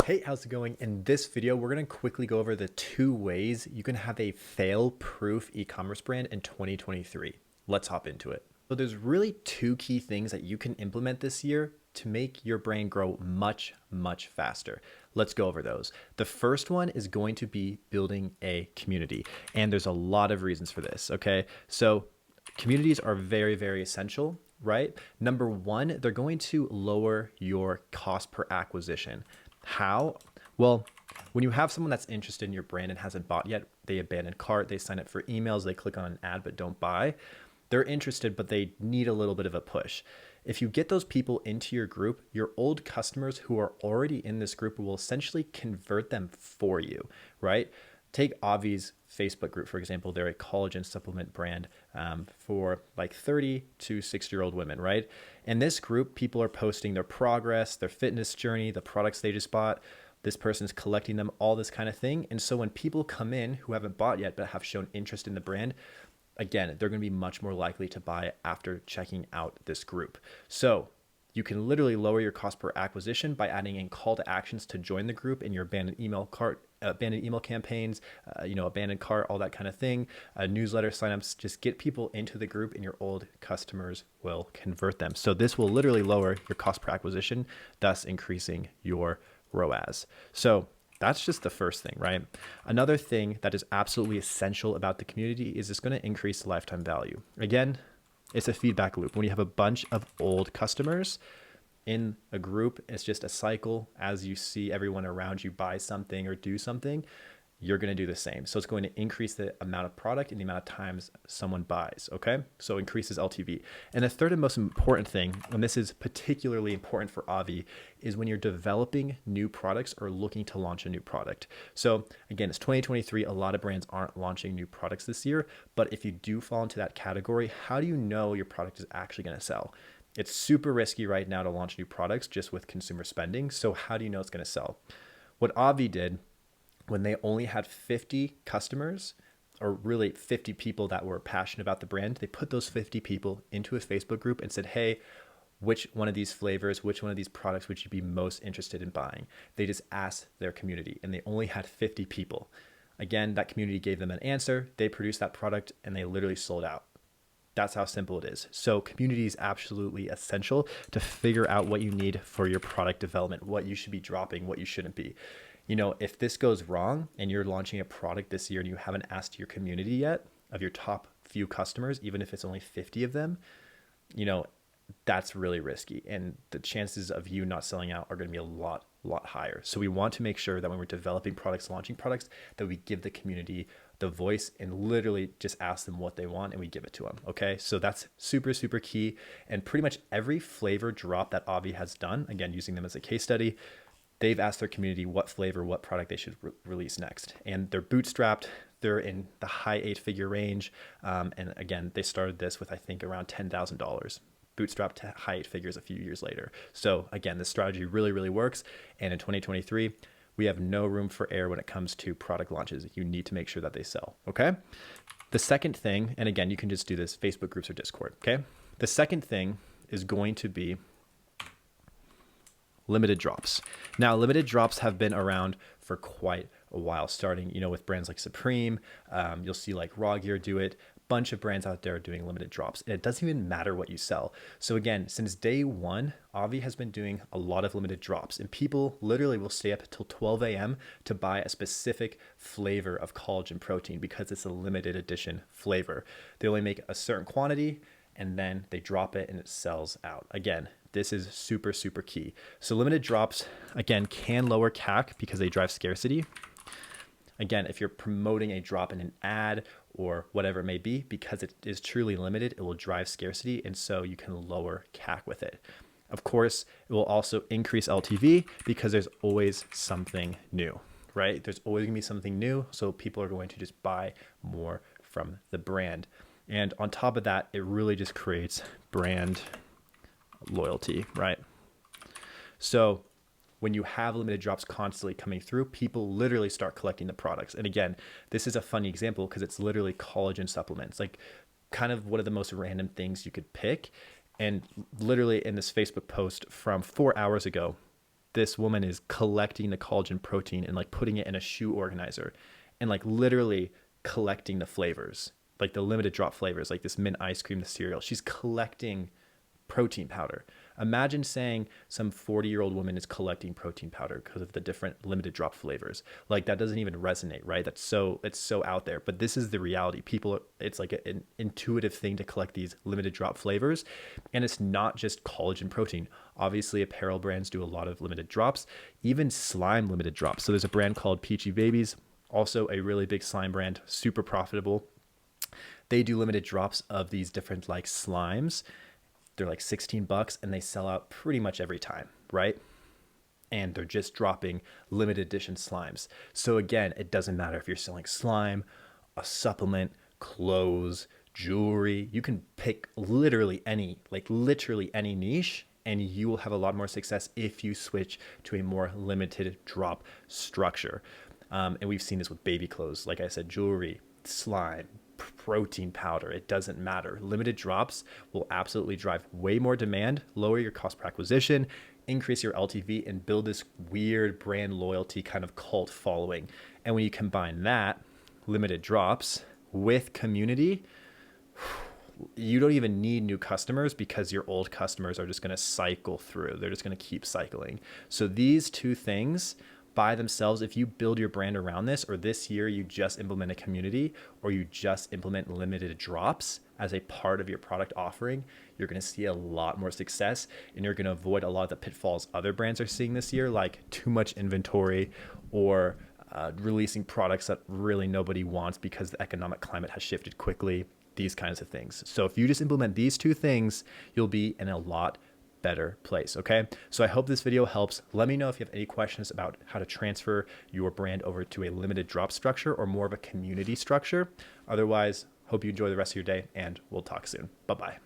Hey, how's it going? In this video, we're going to quickly go over the 2 ways you can have a fail-proof e-commerce brand in 2023. Let's hop into it. So there's really 2 key things that you can implement this year to make your brand grow much, much faster. Let's go over those. The first one is going to be building a community. And there's a lot of reasons for this, okay? So communities are very, very essential, right? Number one, they're going to lower your cost per acquisition. How? Well, when you have someone that's interested in your brand and hasn't bought yet, they abandon cart, they sign up for emails, they click on an ad but don't buy. They're interested, but they need a little bit of a push. If you get those people into your group, your old customers who are already in this group will essentially convert them for you, right? Take Avi's Facebook group, for example. They're a collagen supplement brand for like 30 to 60-year-old women, right? In this group, people are posting their progress, their fitness journey, the products they just bought. This person's collecting them, all this kind of thing. And so when people come in who haven't bought yet but have shown interest in the brand, again, they're going to be much more likely to buy after checking out this group. So you can literally lower your cost per acquisition by adding in call to actions to join the group in your abandoned email cart, abandoned email campaigns, abandoned cart, all that kind of thing, newsletter signups. Just get people into the group and your old customers will convert them. So this will literally lower your cost per acquisition, thus increasing your ROAS. So that's just the first thing, right? Another thing that is absolutely essential about the community is it's going to increase lifetime value. Again, it's a feedback loop. When you have a bunch of old customers in a group, it's just a cycle. As you see everyone around you buy something or do something, you're going to do the same. So it's going to increase the amount of product and the amount of times someone buys, okay? So increases LTV. And the third and most important thing, and this is particularly important for Avi, is when you're developing new products or looking to launch a new product. So again, it's 2023. A lot of brands aren't launching new products this year, but if you do fall into that category, how do you know your product is actually going to sell? It's super risky right now to launch new products just with consumer spending. So how do you know it's going to sell? What Avi did when they only had 50 customers, or really 50 people that were passionate about the brand, they put those 50 people into a Facebook group and said, hey, which one of these flavors, which one of these products would you be most interested in buying? They just asked their community and they only had 50 people. Again, that community gave them an answer. They produced that product and they literally sold out. That's how simple it is. So community is absolutely essential to figure out what you need for your product development, what you should be dropping, what you shouldn't be. If this goes wrong and you're launching a product this year and you haven't asked your community yet of your top few customers, even if it's only 50 of them, that's really risky. And the chances of you not selling out are going to be a lot higher. So we want to make sure that when we're developing products, launching products, that we give the community the voice and literally just ask them what they want and we give it to them. Okay. So that's super, super key. And pretty much every flavor drop that Avi has done, again, using them as a case study, they've asked their community what flavor, what product they should release next. And they're bootstrapped. They're in the high 8-figure range. And again, they started this with, I think, around $10,000. Bootstrapped to high 8 figures a few years later. So again, this strategy really, really works. And in 2023, we have no room for error when it comes to product launches. You need to make sure that they sell, okay? The second thing, and again, you can just do this, Facebook groups or Discord, okay? The second thing is going to be limited drops. Now, limited drops have been around for quite a while, starting, with brands like Supreme. You'll see like Raw Gear do it. Bunch of brands out there doing limited drops, and it doesn't even matter what you sell. So again, since day one, Avi has been doing a lot of limited drops, and people literally will stay up until 12 a.m. to buy a specific flavor of collagen protein because it's a limited edition flavor. They only make a certain quantity and then they drop it and it sells out. Again, this is super, super key. So limited drops, again, can lower CAC because they drive scarcity. Again, if you're promoting a drop in an ad or whatever it may be, because it is truly limited, it will drive scarcity. And so you can lower CAC with it. Of course, it will also increase LTV because there's always something new, right? There's always gonna be something new. So people are going to just buy more from the brand. And on top of that, it really just creates brand loyalty, right? So when you have limited drops constantly coming through, people literally start collecting the products. And again, this is a funny example because it's literally collagen supplements, like kind of one of the most random things you could pick. And literally in this Facebook post from 4 hours ago, this woman is collecting the collagen protein and like putting it in a shoe organizer and like literally collecting the flavors, like the limited drop flavors, like this mint ice cream, the cereal. She's collecting protein powder. Imagine saying some 40-year-old woman is collecting protein powder because of the different limited drop flavors. Like that doesn't even resonate, right? It's so out there. But this is the reality. People, it's like an intuitive thing to collect these limited drop flavors. And it's not just collagen protein. Obviously, apparel brands do a lot of limited drops, even slime limited drops. So there's a brand called Peachy Babies, also a really big slime brand, super profitable. They do limited drops of these different like slimes. They're like $16 and they sell out pretty much every time, right? And they're just dropping limited edition slimes. So again, it doesn't matter if you're selling slime, a supplement, clothes, jewelry. You can pick literally any niche, and you will have a lot more success if you switch to a more limited drop structure. And we've seen this with baby clothes, like I said, jewelry, slime, protein powder. It doesn't matter. Limited drops will absolutely drive way more demand, lower your cost per acquisition, increase your LTV, and build this weird brand loyalty kind of cult following. And when you combine that, limited drops, with community, you don't even need new customers because your old customers are just going to cycle through. They're just going to keep cycling. So these two things by themselves, if you build your brand around this, or this year you just implement a community, or you just implement limited drops as a part of your product offering, you're going to see a lot more success, and you're going to avoid a lot of the pitfalls other brands are seeing this year, like too much inventory or releasing products that really nobody wants because the economic climate has shifted quickly, these kinds of things. So if you just implement these two things, you'll be in a lot better place. Okay. So I hope this video helps. Let me know if you have any questions about how to transfer your brand over to a limited drop structure or more of a community structure. Otherwise, hope you enjoy the rest of your day, and we'll talk soon. Bye-bye.